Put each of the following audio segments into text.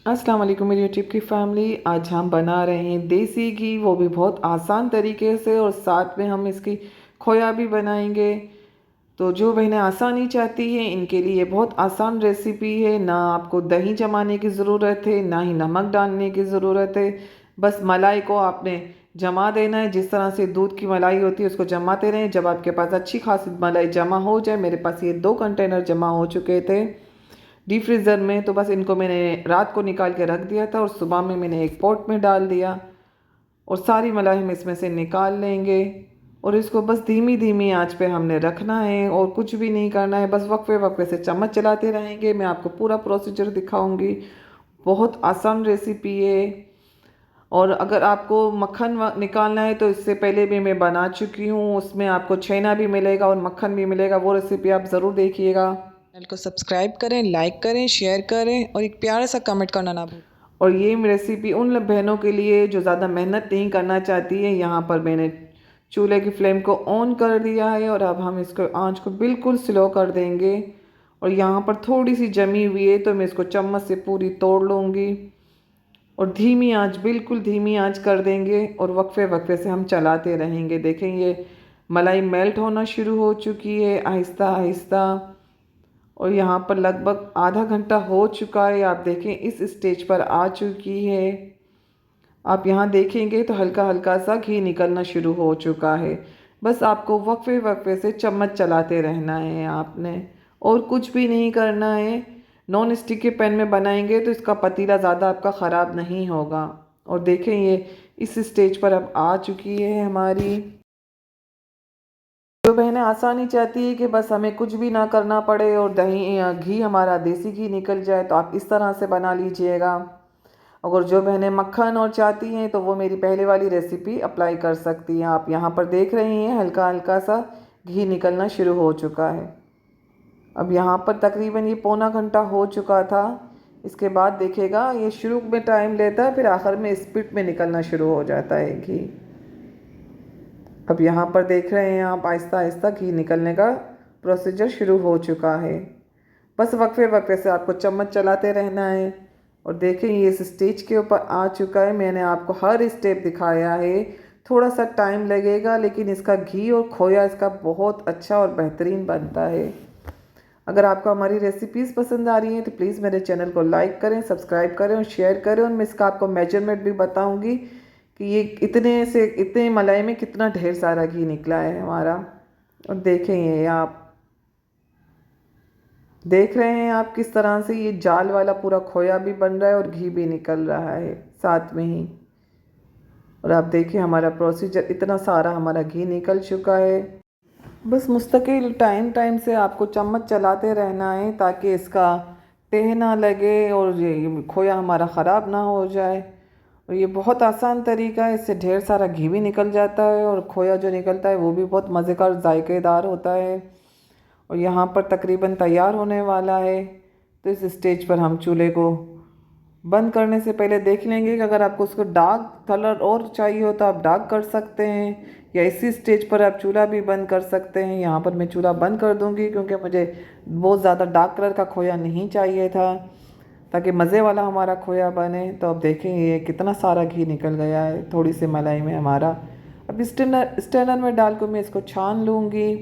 अस्सलाम वालेकुम मेरी यूट्यूब की फैमिली। आज हम बना रहे हैं देसी घी, वो भी बहुत आसान तरीके से, और साथ में हम इसकी खोया भी बनाएंगे। तो जो बहनें आसानी चाहती हैं इनके लिए बहुत आसान रेसिपी है। ना आपको दही जमाने की ज़रूरत है, ना ही नमक डालने की ज़रूरत है। बस मलाई को आपने जमा देना है, जिस तरह से दूध की मलाई होती है उसको जमाते रहें। जब आपके पास अच्छी खासी मलाई जमा हो जाए, मेरे पास ये 2 कंटेनर जमा हो चुके थे डीप फ्रीज़र में, तो बस इनको मैंने रात को निकाल के रख दिया था और सुबह में मैंने एक पॉट में डाल दिया और सारी मलाई हम इसमें से निकाल लेंगे। और इसको बस धीमी धीमी आंच पे हमने रखना है और कुछ भी नहीं करना है, बस वक्फे वक्फे से चम्मच चलाते रहेंगे। मैं आपको पूरा प्रोसीजर दिखाऊंगी। बहुत आसान रेसिपी है। और अगर आपको मक्खन निकालना है तो इससे पहले भी मैं बना चुकी हूँ, उसमें आपको छेना भी मिलेगा और मक्खन भी मिलेगा। वो रेसिपी आप ज़रूर देखिएगा। चैनल को सब्सक्राइब करें, लाइक करें, शेयर करें और एक प्यारा सा कमेंट करना ना भूलें। और ये रेसिपी उन बहनों के लिए जो ज़्यादा मेहनत नहीं करना चाहती है। यहाँ पर मैंने चूल्हे की फ्लेम को ऑन कर दिया है और अब हम इसको आंच को बिल्कुल स्लो कर देंगे। और यहाँ पर थोड़ी सी जमी हुई है तो मैं इसको चम्मच से पूरी तोड़ लूँगी और धीमी आंच, बिल्कुल धीमी आंच कर देंगे और वक्फे वक्फे से हम चलाते रहेंगे। देखें ये मलाई मेल्ट होना शुरू हो चुकी है आहिस्ता आहिस्ता। और यहाँ पर लगभग आधा घंटा हो चुका है। आप देखें इस स्टेज पर आ चुकी है। आप यहाँ देखेंगे तो हल्का हल्का सा घी निकलना शुरू हो चुका है। बस आपको वक्फे वक्फे से चम्मच चलाते रहना है आपने, और कुछ भी नहीं करना है। नॉन स्टिक के पैन में बनाएंगे तो इसका पतीला ज़्यादा आपका ख़राब नहीं होगा। और देखें ये इस स्टेज पर अब आ चुकी है हमारी। जो बहनें आसानी चाहती है कि बस हमें कुछ भी ना करना पड़े और दही या घी हमारा देसी घी निकल जाए, तो आप इस तरह से बना लीजिएगा। अगर जो बहनें मक्खन और चाहती हैं तो वो मेरी पहले वाली रेसिपी अप्लाई कर सकती हैं। आप यहाँ पर देख रही हैं हल्का हल्का सा घी निकलना शुरू हो चुका है। अब यहाँ पर तकरीबन ये पौना घंटा हो चुका था। इसके बाद देखिएगा ये शुरू में टाइम लेता है, फिर आखिर में स्पीड में निकलना शुरू हो जाता है घी। अब यहाँ पर देख रहे हैं आप आहिस्ता आहिस्ता घी निकलने का प्रोसीजर शुरू हो चुका है। बस वक्फे वक्फे से आपको चम्मच चलाते रहना है। और देखें ये इस स्टेज के ऊपर आ चुका है। मैंने आपको हर स्टेप दिखाया है। थोड़ा सा टाइम लगेगा लेकिन इसका घी और खोया इसका बहुत अच्छा और बेहतरीन बनता है। अगर आपको हमारी रेसिपीज़ पसंद आ रही हैं तो प्लीज़ मेरे चैनल को लाइक करें, सब्सक्राइब करें और शेयर करें। और मैं इसका आपको मेजरमेंट भी बताऊंगी कि ये इतने मलाई में कितना ढेर सारा घी निकला है हमारा। और देखें ये आप देख रहे हैं आप किस तरह से ये जाल वाला पूरा खोया भी बन रहा है और घी भी निकल रहा है साथ में ही। और आप देखिए हमारा प्रोसीजर, इतना सारा हमारा घी निकल चुका है। बस मुस्तकिल टाइम टाइम से आपको चम्मच चलाते रहना है ताकि इसका टेह ना लगे और ये खोया हमारा ख़राब ना हो जाए। और ये बहुत आसान तरीका है, इससे ढेर सारा घी भी निकल जाता है और खोया जो निकलता है वो भी बहुत मज़ेदार जायकेदार होता है। और यहाँ पर तकरीबन तैयार होने वाला है। तो इस स्टेज पर हम चूल्हे को बंद करने से पहले देख लेंगे कि अगर आपको उसको डार्क कलर और चाहिए हो तो आप डार्क कर सकते हैं, या इसी स्टेज पर आप चूल्हा भी बंद कर सकते हैं। यहाँ पर मैं चूल्हा बंद कर दूँगी क्योंकि मुझे बहुत ज़्यादा डार्क कलर का खोया नहीं चाहिए था, ताकि मज़े वाला हमारा खोया बने। तो अब देखें ये कितना सारा घी निकल गया है थोड़ी सी मलाई में हमारा। अब स्टेनर में डाल कर मैं इसको छान लूँगी।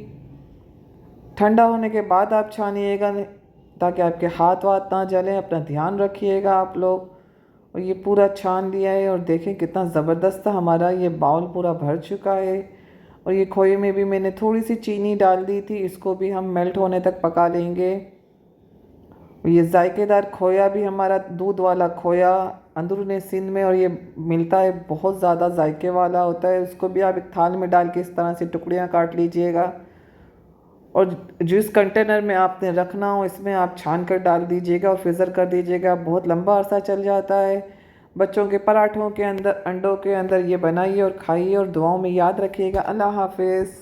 ठंडा होने के बाद आप छानिएगा ताकि आपके हाथ वाथ ना जलें, अपना ध्यान रखिएगा आप लोग। और ये पूरा छान लिया है और देखें कितना ज़बरदस्त हमारा ये बाउल पूरा भर चुका है। और ये खोए में भी मैंने थोड़ी सी चीनी डाल दी थी, इसको भी हम मेल्ट होने तक पका लेंगे। और ये जायकेदार खोया भी हमारा दूध वाला खोया अंदरूनी सिंध में और ये मिलता है, बहुत ज़्यादा जायके वाला होता है। उसको भी आप एक थाल में डाल के इस तरह से टुकड़ियाँ काट लीजिएगा और जिस कंटेनर में आपने रखना हो इसमें आप छान कर डाल दीजिएगा और फ्रीज़र कर दीजिएगा। बहुत लंबा अरसा चल जाता है। बच्चों के पराठों के अंदर, अंडों के अंदर ये बनाइए और खाइए और दुआओं में याद रखिएगा। अल्लाह हाफिज़।